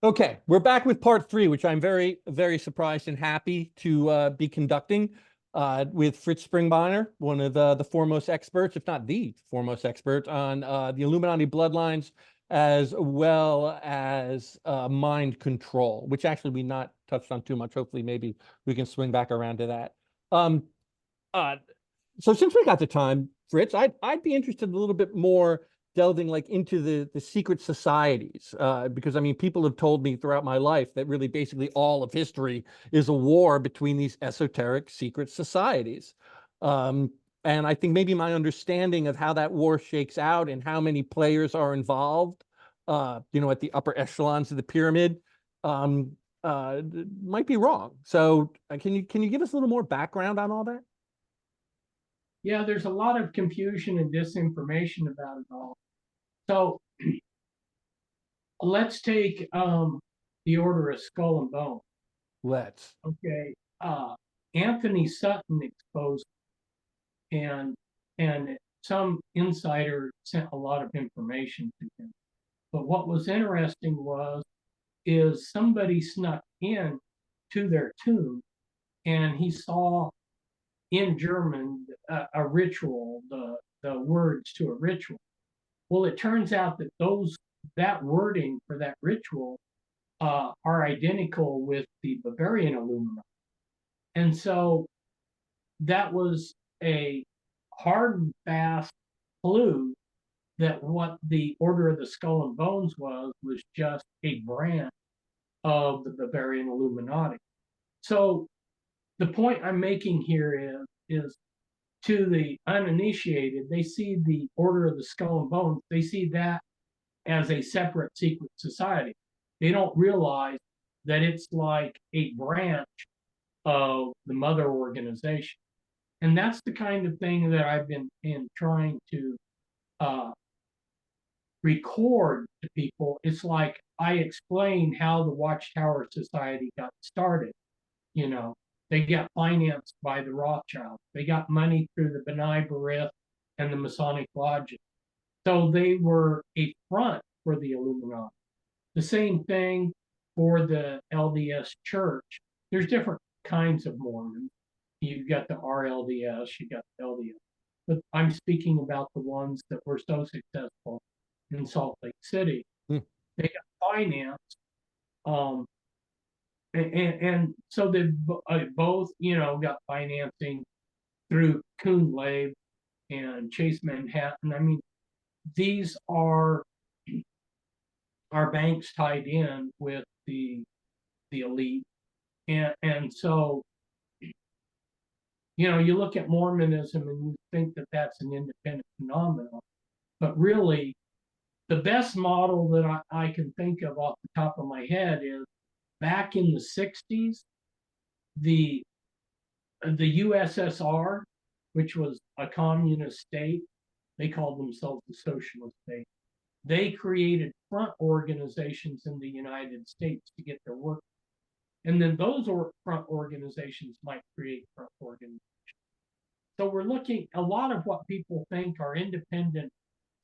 Okay, we're back with part three, which I'm very, very surprised and happy to be conducting with Fritz Springmeier, one of the foremost experts, if not the foremost expert on the Illuminati bloodlines, as well as mind control, which actually we not touched on too much. Hopefully, maybe we can swing back around to that. Um, uh, so since we got the time, Fritz, I'd be interested a little bit more delving like into the secret societies, because I mean, people have told me throughout my life that really basically all of history is a war between these esoteric secret societies. Um, and I think maybe my understanding of how that war shakes out and how many players are involved, at the upper echelons of the pyramid, um, might be wrong. So can you give us a little more background on all that? Yeah, there's a lot of confusion and disinformation about it all. So let's take the Order of Skull and Bone. Let's. Okay, Anthony Sutton exposed, and and some insider sent a lot of information to him. But what was interesting is somebody snuck in to their tomb, and he saw in German a ritual, the words to a ritual. Well, it turns out that that wording for that ritual are identical with the Bavarian Illuminati, and so that was a hard and fast clue that what the Order of the Skull and Bones was just a branch of the Bavarian Illuminati. So the point I'm making here is to the uninitiated, they see the Order of the Skull and Bones, they see that as a separate secret society. They don't realize that it's like a branch of the mother organization. And that's the kind of thing that I've been trying to uh, record to people. It's like I explain how the Watchtower Society got started. You know, they got financed by the Rothschilds. They got money through the B'nai B'rith and the Masonic lodges. So they were a front for the Illuminati. The same thing for the LDS Church. There's different kinds of Mormons. You've got the RLDS, you got the LDS. But I'm speaking about the ones that were so successful in Salt Lake City. Hmm. They got financed. Um, and so they both, got financing through Kuhn Lab and Chase Manhattan. I mean, these are banks tied in with the elite, and so you look at Mormonism and you think that that's an independent phenomenon, but really the best model that I can think of off the top of my head is back in the 60s, the USSR, which was a communist state, they called themselves the socialist state. They created front organizations in the United States to get their work. And then those front organizations might create front organizations. So we're looking, a lot of what people think are independent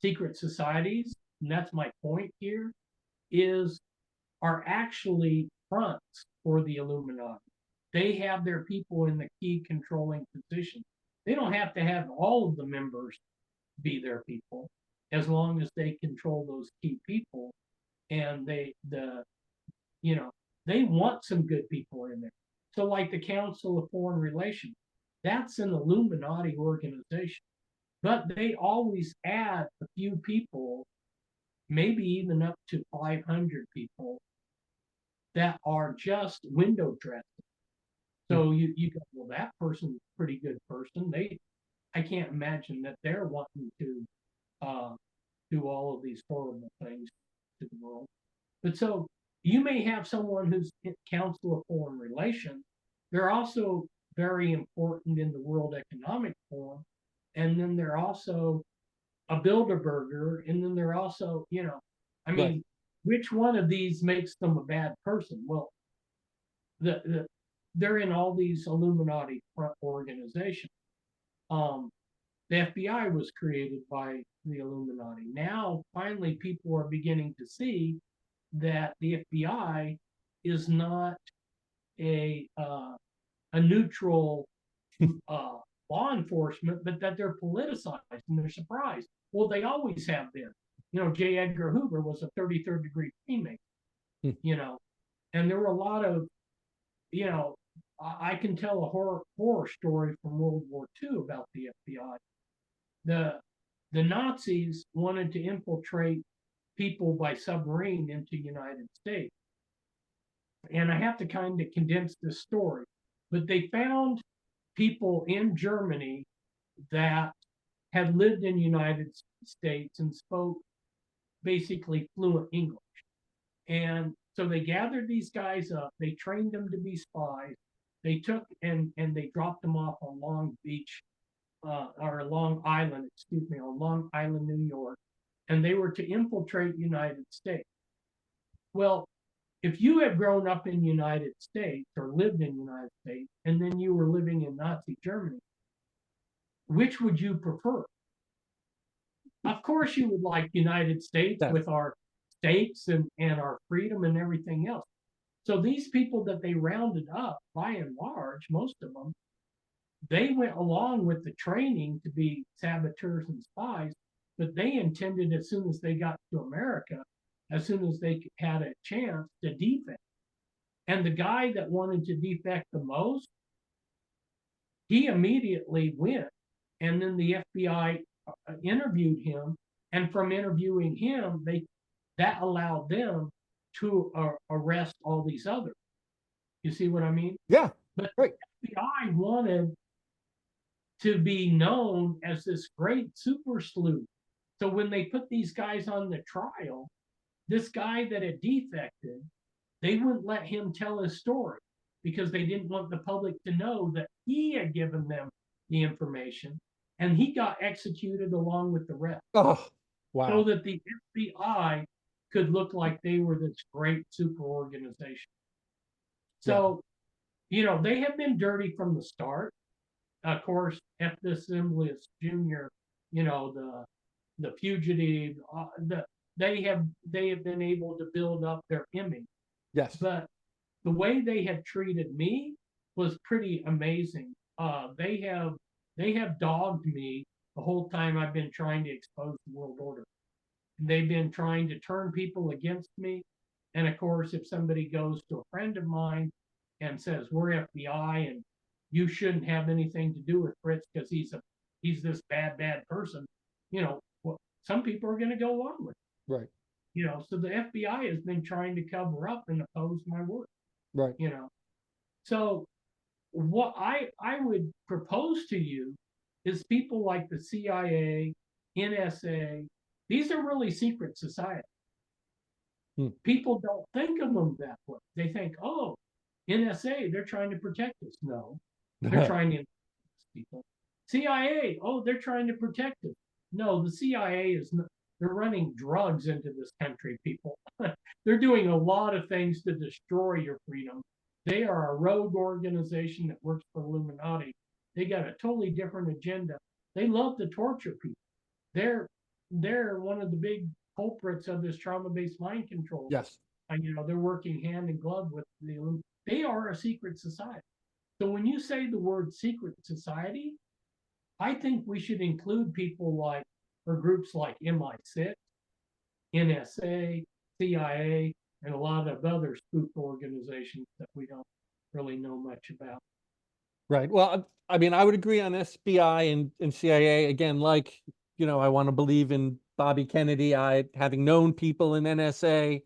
secret societies, and that's my point here, are actually fronts for the Illuminati. They have their people in the key controlling positions. They don't have to have all of the members be their people, as long as they control those key people, and they want some good people in there. So like the Council of Foreign Relations, that's an Illuminati organization, but they always add a few people, maybe even up to 500 people, that are just window dressing. So you go, well, that person's a pretty good person. I can't imagine that they're wanting to do all of these horrible things to the world. But so you may have someone who's in Council of Foreign Relations. They're also very important in the World Economic Forum. And then they're also a Bilderberger. And then they're also, I mean, Right. which one of these makes them a bad person? Well, they're in all these Illuminati front organizations. Um, the FBI was created by the Illuminati. Now, finally, people are beginning to see that the FBI is not a neutral law enforcement, but that they're politicized and they're surprised. Well, they always have been. J. Edgar Hoover was a 33rd degree Freemason, and there were a lot of, I can tell a horror story from World War II about the FBI. The Nazis wanted to infiltrate people by submarine into the United States. And I have to kind of condense this story, but they found people in Germany that had lived in the United States and spoke basically fluent English. And so they gathered these guys up, they trained them to be spies. They took and they dropped them off on Long Beach, or Long Island, on Long Island, New York. And they were to infiltrate the United States. Well, if you had grown up in the United States or lived in the United States, and then you were living in Nazi Germany, which would you prefer? Of course, you would like United States with our states and our freedom and everything else. So these people that they rounded up, by and large, most of them, they went along with the training to be saboteurs and spies, but they intended, as soon as they got to America, as soon as they had a chance, to defect. And the guy that wanted to defect the most, he immediately went. And then the FBI interviewed him. And from interviewing him, that allowed them to arrest all these others. You see what I mean? Yeah. But right. the FBI wanted to be known as this great super sleuth. So when they put these guys on the trial, this guy that had defected, they wouldn't let him tell his story because they didn't want the public to know that he had given them the information, and he got executed along with the rest. Oh, wow. So that the FBI could look like they were this great super organization. So, they have been dirty from the start. Of course, F. Assemblyus Jr., the fugitive, they have been able to build up their image. Yes. But the way they have treated me was pretty amazing. They have dogged me the whole time I've been trying to expose the world order. They've been trying to turn people against me. And of course, if somebody goes to a friend of mine and says, we're FBI and you shouldn't have anything to do with Fritz because he's this bad person, well, some people are going to go along with it. Right. So the FBI has been trying to cover up and oppose my work. Right. So what I would propose to you is people like the CIA, NSA, these are really secret societies. People don't think of them that way. They think, oh, NSA, they're trying to protect us. No, they're trying to people. CIA, oh, they're trying to protect us. No, the CIA is not. They're running drugs into this country, people. They're doing a lot of things to destroy your freedom. They are a rogue organization that works for Illuminati. They got a totally different agenda. They love to torture people. They're one of the big culprits of this trauma-based mind control. Yes. And, they're working hand in glove with the Illuminati. They are a secret society. So when you say the word secret society, I think we should include people like, or groups like MI6, NSA, CIA, and a lot of other spook organizations that we don't really know much about. Right. Well, I mean, I would agree on SBI and CIA. Again, like, I want to believe in Bobby Kennedy. Having known people in NSA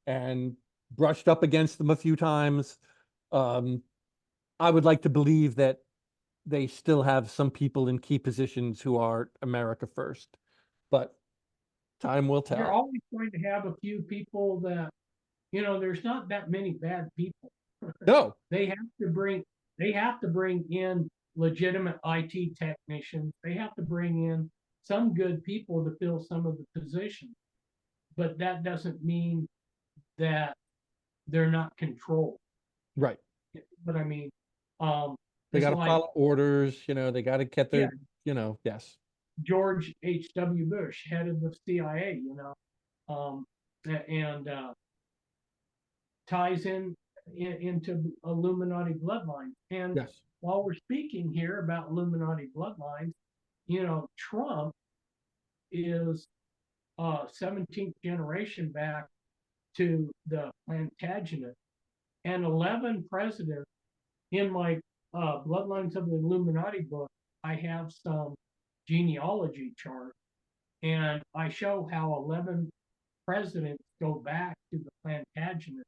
and brushed up against them a few times, I would like to believe that they still have some people in key positions who are America first. But time will tell. You're always going to have a few people that, there's not that many bad people. No. They have to bring in legitimate IT technicians. They have to bring in some good people to fill some of the positions. But that doesn't mean that they're not controlled. Right. But I mean, they got to follow orders, they got to get their, yes. George H.W. Bush, head of the CIA, ties into Illuminati bloodlines. And Yes. while we're speaking here about Illuminati bloodlines, Trump is 17th generation back to the Plantagenet, and 11 presidents in my Bloodlines of the Illuminati book. I have some genealogy chart, and I show how 11 presidents go back to the Plantagenet.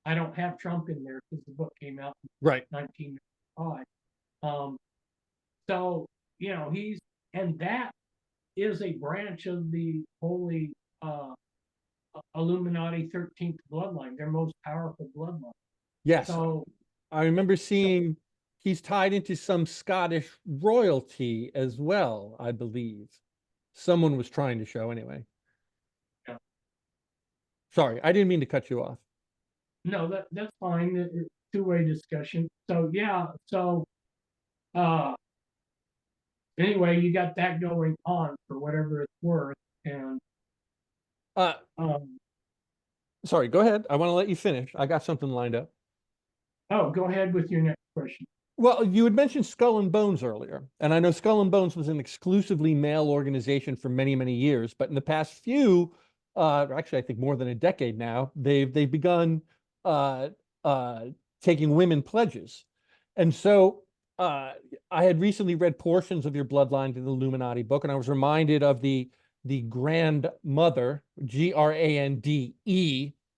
I don't have Trump in there because the book came out in Right. 1995. So, and that is a branch of the Holy Illuminati 13th bloodline, their most powerful bloodline. Yes. So I remember seeing he's tied into some Scottish royalty as well, I believe. Someone was trying to show anyway. Yeah. Sorry, I didn't mean to cut you off. No, that's fine. It's two-way discussion. So yeah, anyway, you got that going on for whatever it's worth. And Uh, sorry, go ahead. I want to let you finish. I got something lined up. oh, go ahead with your next question. Well, you had mentioned Skull and Bones earlier, and I know Skull and Bones was an exclusively male organization for many, many years, but in the past few, actually, I think more than a decade now, they've begun uh, uh, taking women pledges. And so I had recently read portions of your Bloodline to the Illuminati book, and I was reminded of the grandmother, Grande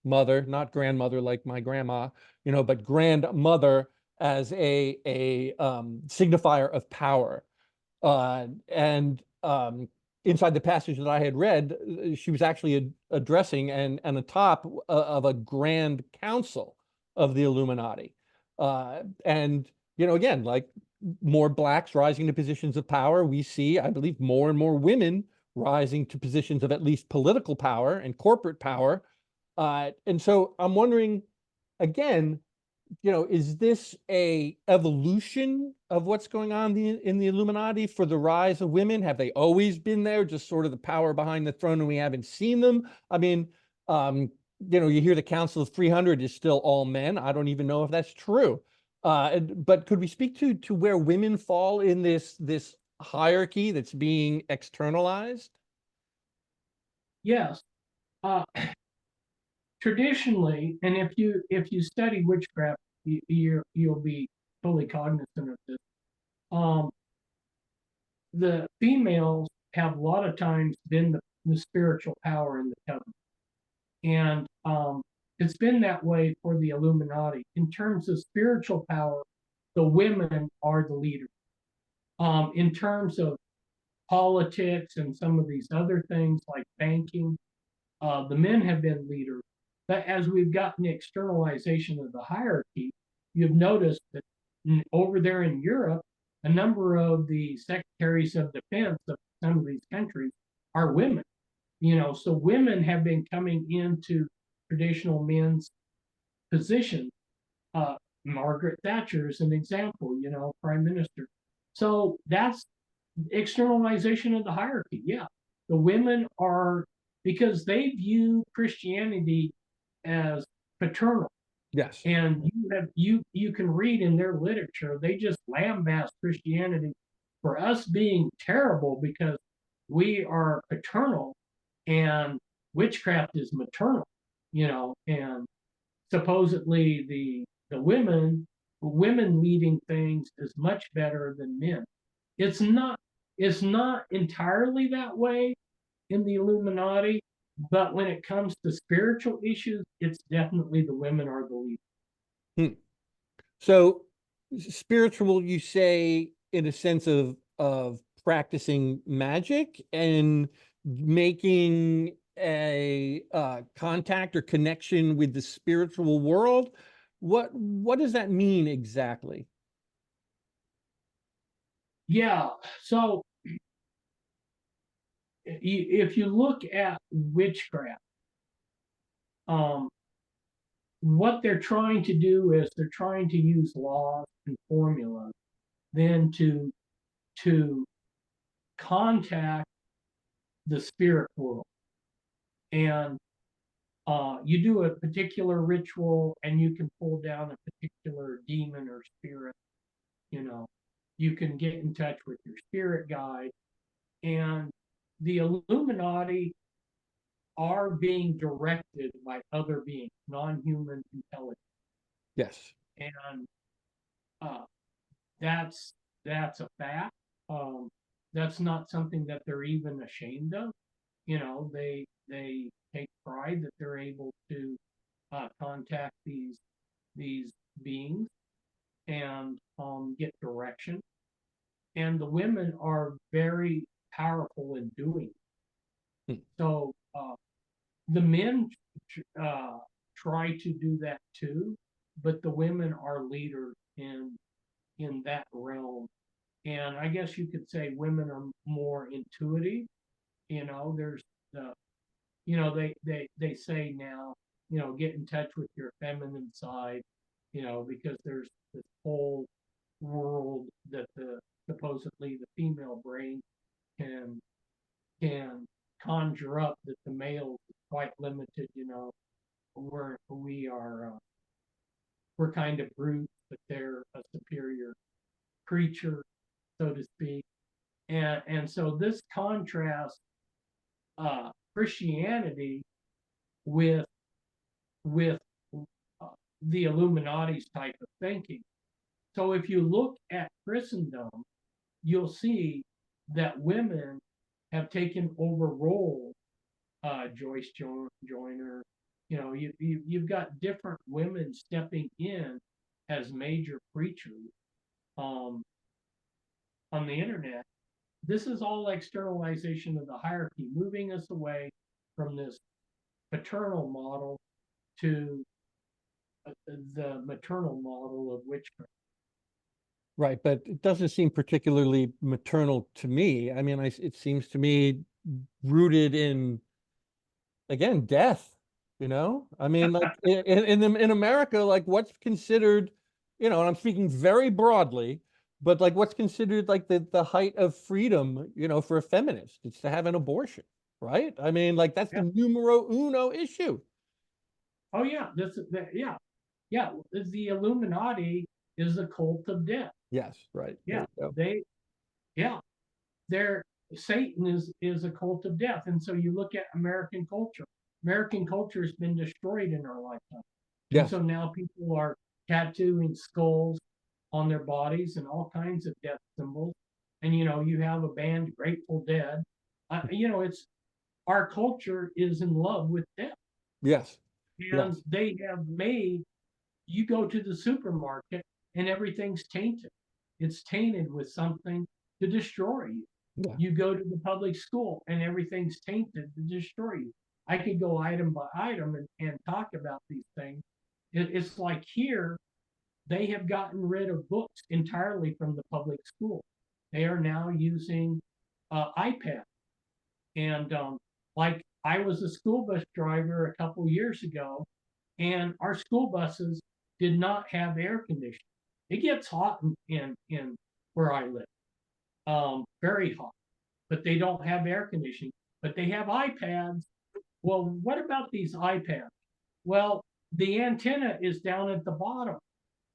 mother, not grandmother like my grandma, but grandmother as a signifier of power. And inside the passage that I had read, she was actually addressing and atop of a grand council of the Illuminati. And, again, like more blacks rising to positions of power, we see, I believe, more and more women rising to positions of at least political power and corporate power. And so I'm wondering, again, is this a evolution of what's going on in the Illuminati for the rise of women? Have they always been there, just sort of the power behind the throne, and we haven't seen them? I mean, you hear the Council of 300 is still all men. I don't even know if that's true. But could we speak to where women fall in this hierarchy that's being externalized? Yes. Traditionally, and if you study witchcraft, you'll be fully cognizant of this. The females have a lot of times been the spiritual power in the covenant, and it's been that way for the Illuminati. In terms of spiritual power, the women are the leaders. In terms of politics and some of these other things like banking, the men have been leaders. But as we've gotten the externalization of the hierarchy, you've noticed that over there in Europe, a number of the secretaries of defense of some of these countries are women. So women have been coming into traditional men's positions. Margaret Thatcher is an example, prime minister. So that's externalization of the hierarchy. Yeah, the women are, because they view Christianity as paternal. Yes. And you can read in their literature, they just lambast Christianity for us being terrible because we are paternal, and witchcraft is maternal, and supposedly the women leading things is much better than men. It's not entirely that way in the Illuminati, but when it comes to spiritual issues, it's definitely the women are the lead. So spiritual, you say, in a sense of practicing magic and making a contact or connection with the spiritual world. What does that mean exactly? Yeah. So if you look at witchcraft, what they're trying to do is they're trying to use laws and formulas then to contact the spirit world. And You do a particular ritual and you can pull down a particular demon or spirit, you know. You can get in touch with your spirit guide. And the Illuminati are being directed by other beings, non-human intelligence. Yes. And uh, that's a fact. That's not something that they're even ashamed of. You know, they take pride that they're able to contact these beings and get direction. And the women are very powerful in doing it. Hmm. So the men try to do that too, but the women are leaders in that realm. And I guess you could say women are more intuitive. You know, there's the, you know, they say now, you know, get in touch with your feminine side, you know, because there's this whole world that the supposedly the female brain can can conjure up that the male is quite limited. You know, we're kind of brute, but they're a superior creature, so to speak. And so this contrasts Christianity with with the Illuminati's type of thinking. So if you look at Christendom, you'll see that women have taken over roles. Joyce Joyner, you know, you've got different women stepping in as major preachers on the internet. This is all externalization of the hierarchy, moving us away from this paternal model to the maternal model of witchcraft. Right, but it doesn't seem particularly maternal to me. I mean, it seems to me rooted in, again, death. You know, I mean, like in America, like what's considered, you know, and I'm speaking very broadly, but like what's considered like the height of freedom, you know, for a feminist, it's to have an abortion, right? I mean, like that's Yeah. the numero uno issue. Oh yeah, yeah. The Illuminati is a cult of death. Yes, right. Yeah, yeah, they're Satan is a cult of death. And so you look at American culture. American culture has been destroyed in our lifetime. And Yes. so now people are tattooing skulls on their bodies and all kinds of death symbols. And you know, you have a band Grateful Dead. You know, it's our culture is in love with death. Yes. And Yes. they have made you go to the supermarket and everything's tainted. It's tainted with something to destroy you. Yeah. You go to the public school and everything's tainted to destroy you. I could go item by item and talk about these things. It's like here, they have gotten rid of books entirely from the public school. They are now using iPad. And like I was a school bus driver a couple years ago, and our school buses did not have air conditioning. It gets hot in where I live, very hot, but they don't have air conditioning. But they have iPads. Well, what about these iPads? Well, the antenna is down at the bottom,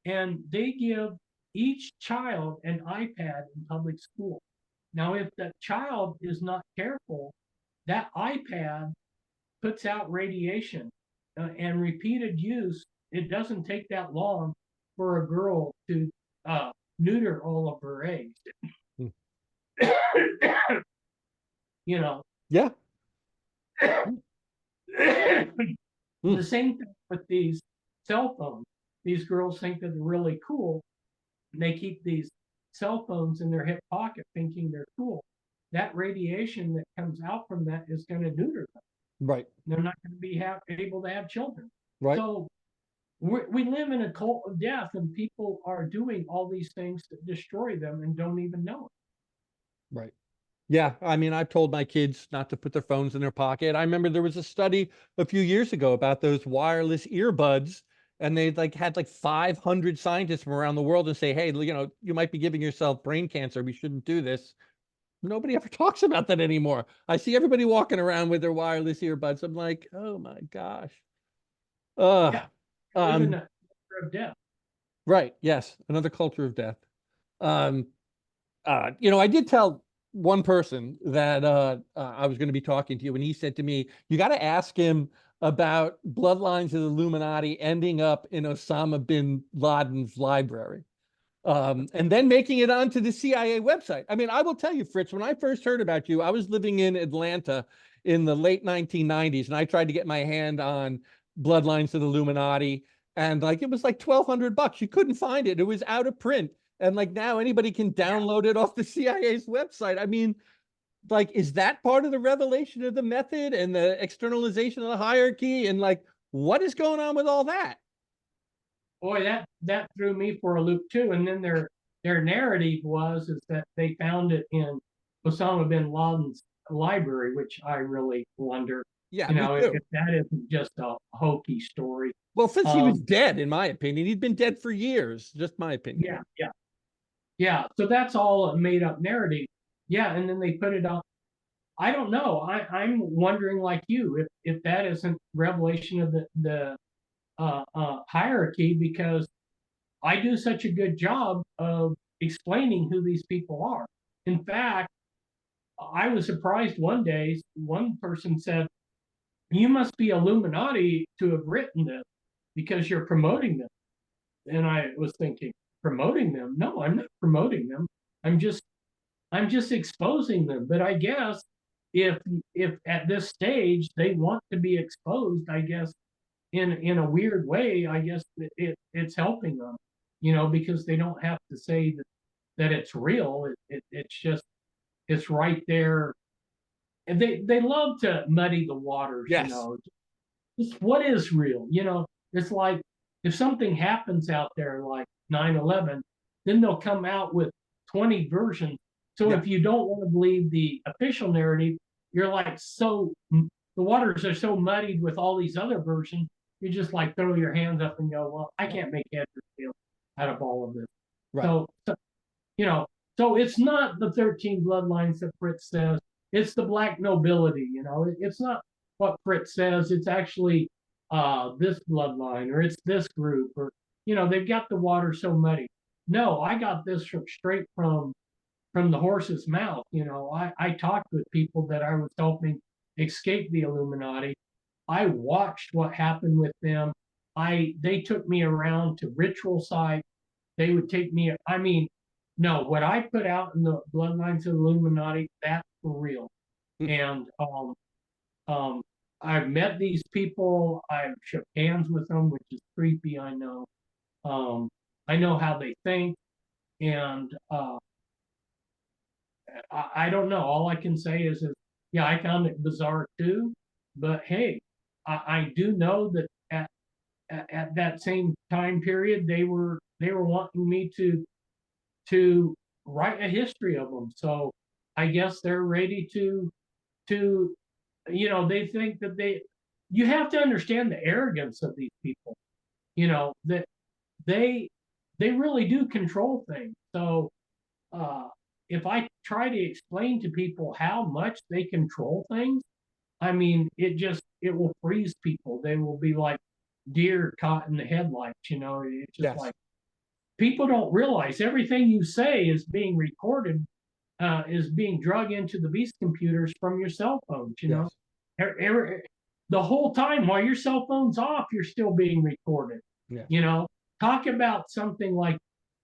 and they give each child an iPad in public school. Now, if the child is not careful, that iPad puts out radiation, and repeated use. It doesn't take that long for a girl to neuter all of her eggs. Hmm. You know. Yeah. The same thing with these cell phones. These girls think that they're really cool, and they keep these cell phones in their hip pocket thinking they're cool. That radiation that comes out from that is going to neuter them. Right. They're not going to be able to have children. Right. So we live in a cult of death, and people are doing all these things to destroy them and don't even know it. Right. Yeah, I mean, I've told my kids not to put their phones in their pocket. I remember there was a study a few years ago about those wireless earbuds, and they like had like 500 scientists from around the world and say, hey, you know, you might be giving yourself brain cancer. We shouldn't do this. nobody ever talks about that anymore. I see everybody walking around with their wireless earbuds. I'm like, oh my gosh. Yeah, live in Um, a culture of death. right. Yes. Another culture of death. Um, I did tell one person that I was going to be talking to you, and he said to me, you got to ask him about Bloodlines of the Illuminati ending up in Osama bin Laden's library. And then making it onto the CIA website. I mean, I will tell you, Fritz, when I first heard about you, I was living in Atlanta in the late 1990s, and I tried to get my hand on Bloodlines of the Illuminati, and like it was like $1,200. You couldn't find it; it was out of print. And like now, anybody can download it off the CIA's website. I mean, like, is that part of the revelation of the method and the externalization of the hierarchy? And like, what is going on with all that? Boy, that threw me for a loop too. And then their narrative is that they found it in Osama bin Laden's library, which I really wonder, Yeah, me if too. that isn't just a hokey story. Well, since he was Um, dead, in my opinion, he'd been dead for years. Just my opinion. yeah, yeah, yeah. So that's all a made up narrative. Yeah, and then they put it up. I don't know. I'm wondering, like you, if that isn't revelation of the hierarchy, because I do such a good job of explaining who these people are. In fact, I was surprised one day, one person said, you must be Illuminati to have written this because you're promoting them. And I was thinking, promoting them? No, I'm not promoting them. I'm just I'm just exposing them. But I guess if if at this stage they want to be exposed, I guess in a weird way, I guess it's helping them, because they don't have to say that it's real. It's just it's right there. And they love to muddy the waters, Yes. Just what is real, It's like if something happens out there like 9/11, then they'll come out with 20 versions. So Yeah. if you don't want to believe the official narrative, you're like the waters are so muddied with all these other versions, you just like throw your hands up and go, well, I can't make head or tail out of all of this. Right. So you know, so it's not the 13 bloodlines that Fritz says. It's the black nobility. It's not what Fritz says. It's actually this bloodline, or it's this group, or they've got the water so muddy. No, I got this straight from the horse's mouth. I talked with people that I was helping escape the Illuminati. I watched what happened with them. They took me around to ritual sites. They would take me. I mean, no, what I put out in the Bloodlines of Illuminati, that's for real. Mm. And um, I've met these people. I've shook hands with them, which is creepy. Um, I know how they think, and I don't know. All I can say is, yeah, I found it bizarre too. But hey, I do know that at that same time period, they were wanting me to write a history of them. So I guess they're ready to they think that you have to understand the arrogance of these people, that they they really do control things. So if I try to explain to people how much they control things, I mean, it will freeze people. They will be like deer caught in the headlights. It's just Yes. like people don't realize everything you say is being recorded, is being drug into the beast computers from your cell phones. Yes. The whole time while your cell phone's off, you're still being recorded. Yes. Talk about something like,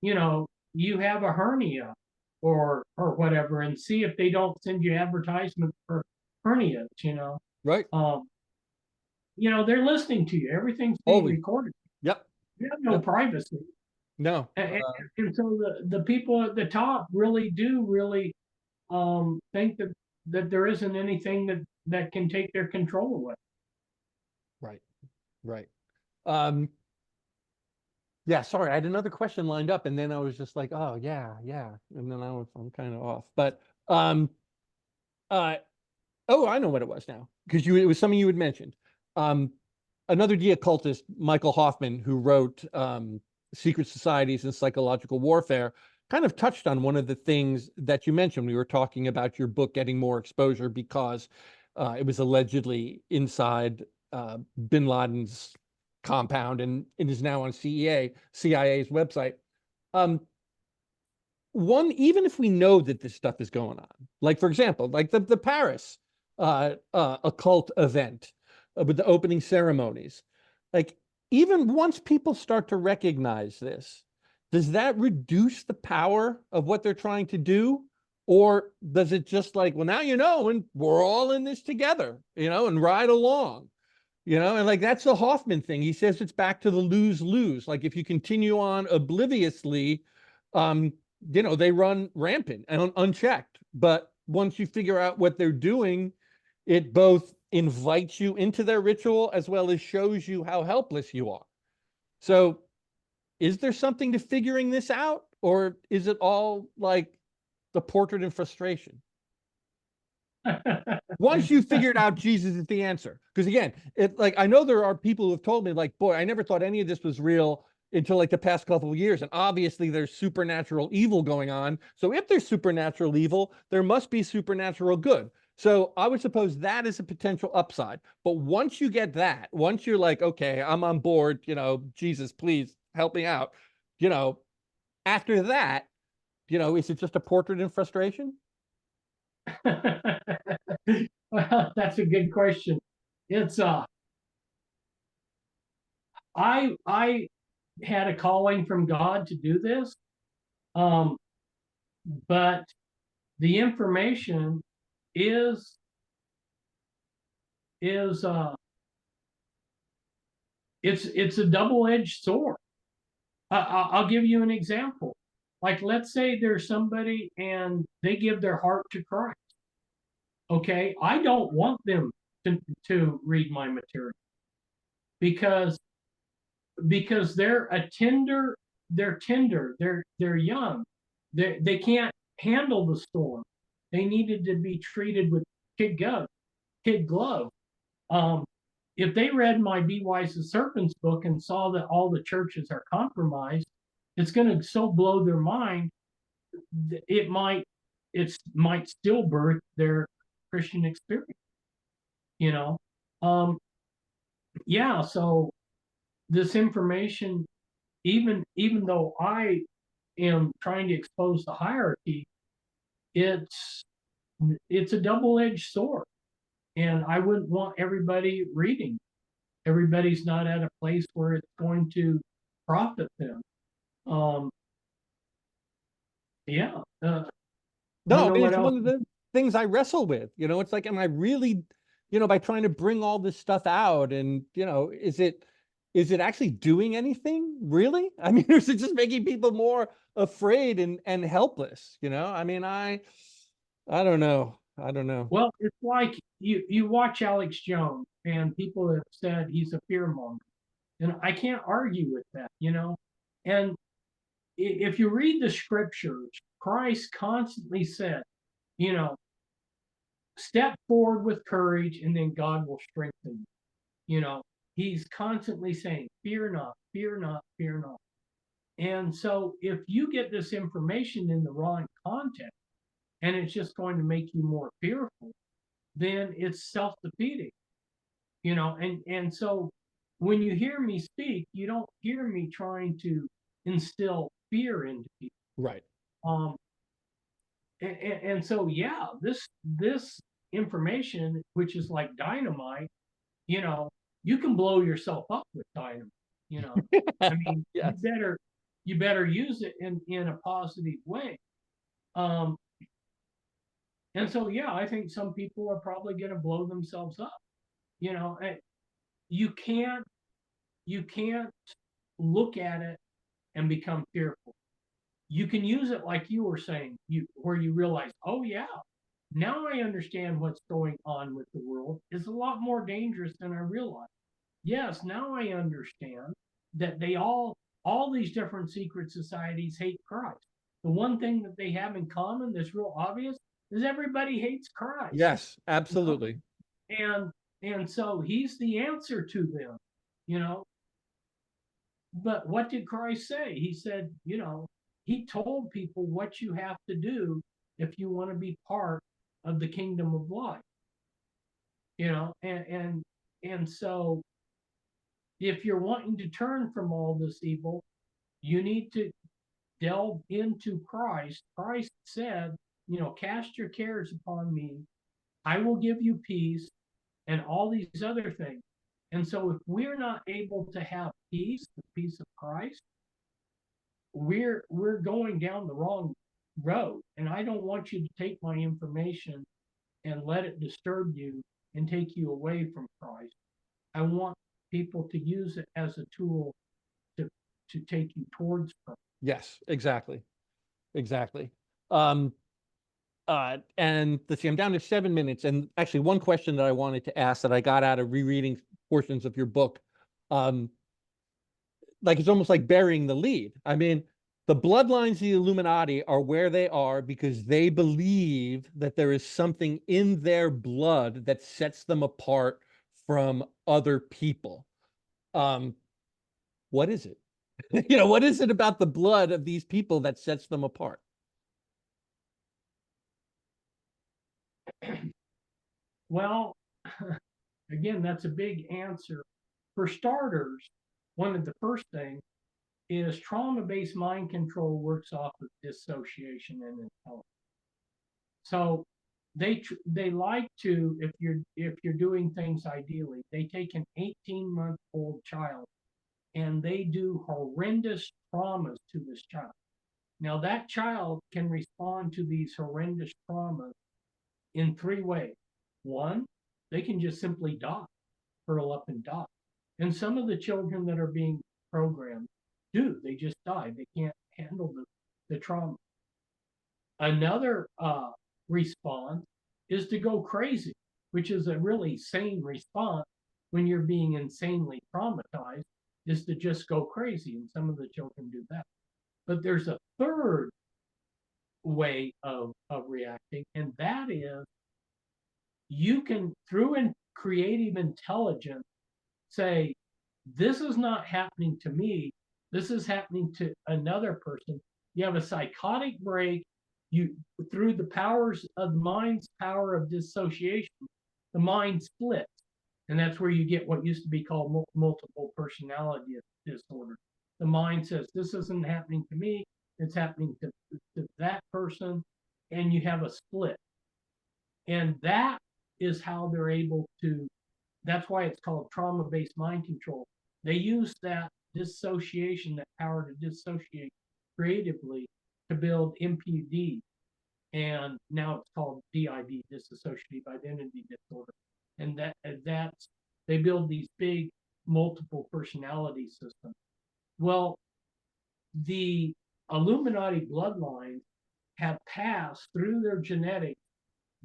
you have a hernia or whatever, and see if they don't send you advertisements for hernias. Right. They're listening to you. Everything's being Always. recorded. Yep. You have no Yep. privacy. No. And so the people at the top really do think that there isn't anything that can take their control away. Right. Right. Um, yeah, sorry, I had another question lined up, and then I was just like, oh yeah, yeah. And then I'm kind of off. But uh oh, I know what it was now. Because it was something you had mentioned. Um Another de-occultist, Michael Hoffman, who wrote Secret Societies and Psychological Warfare, kind of touched on one of the things that you mentioned. We were talking about your book getting more exposure because it was allegedly inside Bin Laden's compound, and it is now on CIA's website. One, even if we know that this stuff is going on, like, for example, like the Paris occult event with the opening ceremonies, like, even once people start to recognize this, does that reduce the power of what they're trying to do? Or does it just like, well, now you know, and we're all in this together, and ride along, and like, that's the Hoffman thing. He says it's back to the lose-lose. Like, if you continue on obliviously, they run rampant and unchecked. But once you figure out what they're doing, it both invites you into their ritual as well as shows you how helpless you are. So is there something to figuring this out, or is it all like the portrait in frustration? Once you figured out Jesus is the answer, because again, I know there are people who have told me, like, boy, I never thought any of this was real until like the past couple of years, and obviously there's supernatural evil going on. So if there's supernatural evil, there must be supernatural good. So I would suppose that is a potential upside. But once you get that, once you're like, okay, I'm on board, Jesus, please help me out, after that, is it just a portrait in frustration? Well, that's a good question. It's I had a calling from God to do this, but the information is it's a double-edged sword. I'll give you an example. Like, let's say there's somebody and they give their heart to Christ. Okay, I don't want them to read my material because they're tender, they're young, they can't handle the storm. They needed to be treated with kid glove. If they read my Be Wise as Serpents book and saw that all the churches are compromised, it's going to so blow their mind, it might still birth their Christian experience. Yeah. So this information, even though I am trying to expose the hierarchy, it's a double-edged sword, and I wouldn't want everybody reading. Everybody's not at a place where it's going to profit them. Yeah. No, I mean, it's one of the things I wrestle with. It's like, am I really, by trying to bring all this stuff out, and is it actually doing anything, really? I mean, is it just making people more afraid and helpless? I mean, I don't know. Well, it's like you watch Alex Jones, and people have said he's a fearmonger, and I can't argue with that. And if you read the scriptures, Christ constantly said, step forward with courage, and then God will strengthen you. He's constantly saying, fear not, fear not, fear not. And so if you get this information in the wrong context, and it's just going to make you more fearful, then it's self-defeating. And so when you hear me speak, you don't hear me trying to instill fear into people. Right. And so, yeah, this information, which is like dynamite, you can blow yourself up with dynamite. I mean, yes. you better use it in a positive way. And so, yeah, I think some people are probably going to blow themselves up. You can't look at it and become fearful. You can use it like you were saying, where you realize, oh yeah, now I understand what's going on with the world. It's a lot more dangerous than I realized. Yes, now I understand that all these different secret societies hate Christ. The one thing that they have in common that's real obvious is everybody hates Christ. Yes, absolutely. And so he's the answer to them. But what did Christ say? He said, he told people what you have to do if you want to be part of the kingdom of light. And so if you're wanting to turn from all this evil, you need to delve into Christ. Christ said, cast your cares upon me. I will give you peace, and all these other things. And so if we're not able to have peace, the peace of Christ, we're going down the wrong road. And I don't want you to take my information and let it disturb you and take you away from Christ. I want people to use it as a tool to take you towards Christ. Yes, exactly. Exactly. And let's see, I'm down to 7 minutes. And actually, one question that I wanted to ask that I got out of rereading portions of your book, like it's almost like burying the lead. I mean, the bloodlines of the Illuminati are where they are because they believe that there is something in their blood that sets them apart from other people. What is it? What is it about the blood of these people that sets them apart? Well, again, that's a big answer. For starters, one of the first things is trauma-based mind control works off of dissociation and intelligence. So they like to, if you're doing things ideally, they take an 18-month-old child and they do horrendous traumas to this child. Now that child can respond to these horrendous traumas in 3 ways. One, they can just simply die, curl up and die. And some of the children that are being programmed do, they just die. They can't handle the trauma. Another response is to go crazy, which is a really sane response when you're being insanely traumatized, is to just go crazy. And some of the children do that. But there's a third way of reacting, and that is you can, through creative intelligence, say, this is not happening to me. This is happening to another person. You have a psychotic break. You, through the powers of the mind's power of dissociation, the mind splits. And that's where you get what used to be called multiple personality disorder. The mind says, this isn't happening to me. It's happening to that person. And you have a split. And that is how they're able to, that's why it's called trauma-based mind control. They use that dissociation, that power to dissociate creatively to build MPD. And now it's called DID, dissociative identity disorder. And that's, they build these big multiple personality systems. Well, the Illuminati bloodlines have passed through their genetics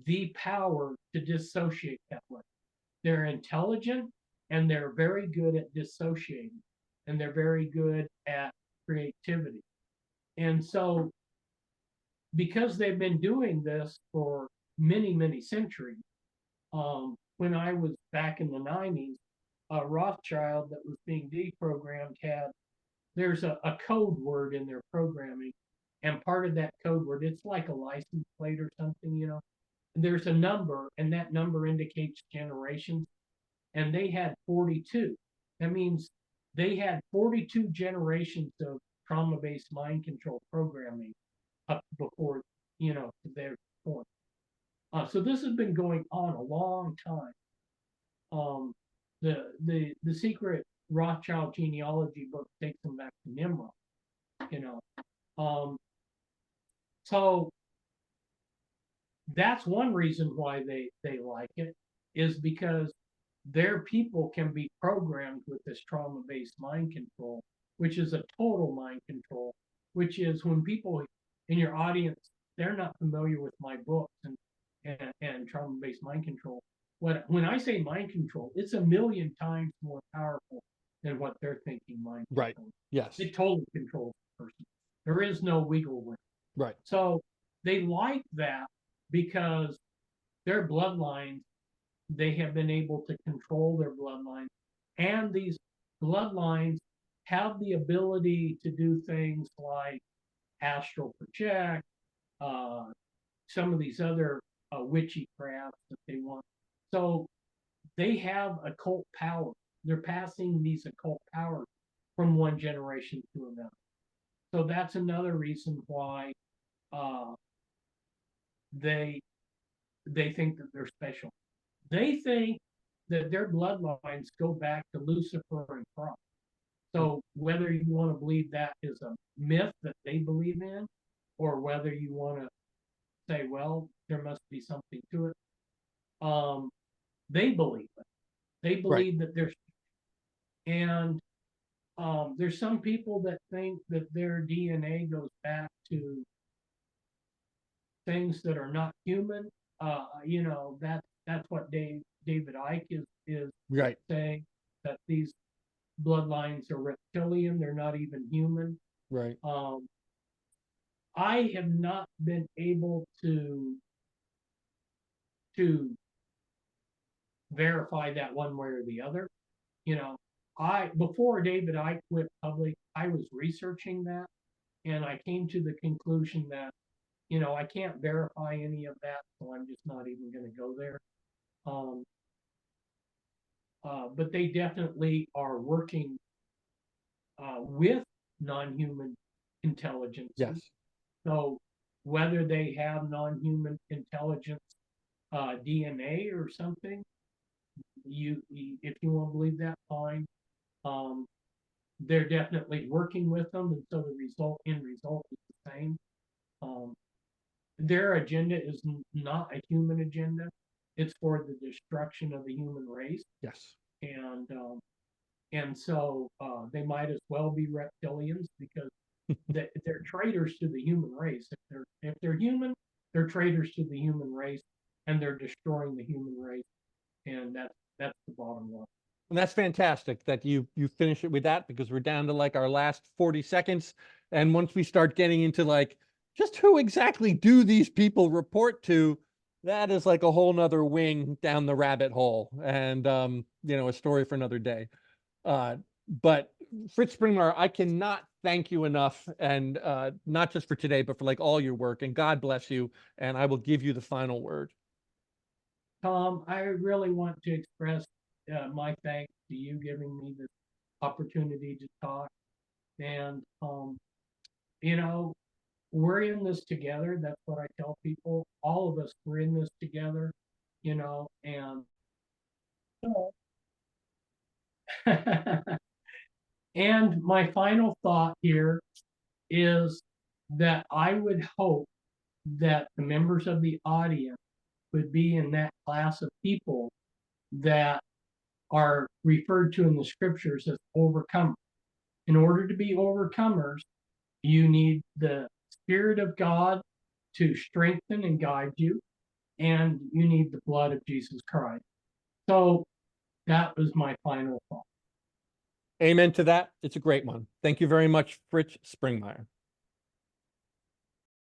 the power to dissociate that way. They're intelligent and they're very good at dissociating, and they're very good at creativity. And so, because they've been doing this for many, many centuries, when I was back in the 90s, a Rothschild that was being deprogrammed there's a code word in their programming, and part of that code word, it's like a license plate or something, there's a number, and that number indicates generations, and they had 42. That means they had 42 generations of trauma-based mind control programming up before, to their point. So this has been going on a long time. The secret Rothschild genealogy book takes them back to Nimrod, So that's one reason why they like it, is because their people can be programmed with this trauma-based mind control, which is a total mind control, which is when people in your audience, they're not familiar with my books and trauma-based mind control. When I say mind control, it's 1,000,000 times more powerful than what they're thinking mind control. Right. Yes. It totally controls the person. There is no wiggle room. Right. So they like that because their bloodlines, they have been able to control their bloodlines. And these bloodlines have the ability to do things like astral project, some of these other witchy crafts that they want. So they have occult power. They're passing these occult powers from one generation to another. So that's another reason why they think that they're special. They think that their bloodlines go back to Lucifer and Christ. So whether you want to believe that is a myth that they believe in, or whether you want to say, well, there must be something to it, they believe it. They believe that there's, and there's some people that think that their DNA goes back to things that are not human. You know, that's what David Icke is Right. saying, that these bloodlines are reptilian, they're not even human. Right. I have not been able to verify that one way or the other. You know, before David Icke went public, I was researching that, and I came to the conclusion that, you know, I can't verify any of that, so I'm just not even going to go there. But they definitely are working with non-human intelligence. Yes. So whether they have non-human intelligence DNA or something, if you want to believe that, fine. They're definitely working with them, and so the end result is the same. Their agenda is not a human agenda. It's for the destruction of the human race. Yes. And so they might as well be reptilians, because they're traitors to the human race. If they're human, they're traitors to the human race, and they're destroying the human race. And that's the bottom line. And that's fantastic that you finish it with that, because we're down to like our last 40 seconds. And once we start getting into like, just who exactly do these people report to, that is like a whole nother wing down the rabbit hole, and you know, a story for another day. But Fritz Springmeier, I cannot thank you enough, and not just for today, but for like all your work, and God bless you. And I will give you the final word. Tom, I really want to express my thanks to you giving me this opportunity to talk. And, you know, we're in this together. That's what I tell people. All of us, we're in this together, you know, and and my final thought here is that I would hope that the members of the audience would be in that class of people that are referred to in the scriptures as overcomers. In order to be overcomers, you need the Spirit of God to strengthen and guide you, and you need the blood of Jesus Christ. So that was my final thought. Amen to that. It's a great one. Thank you very much, Fritz Springmeier.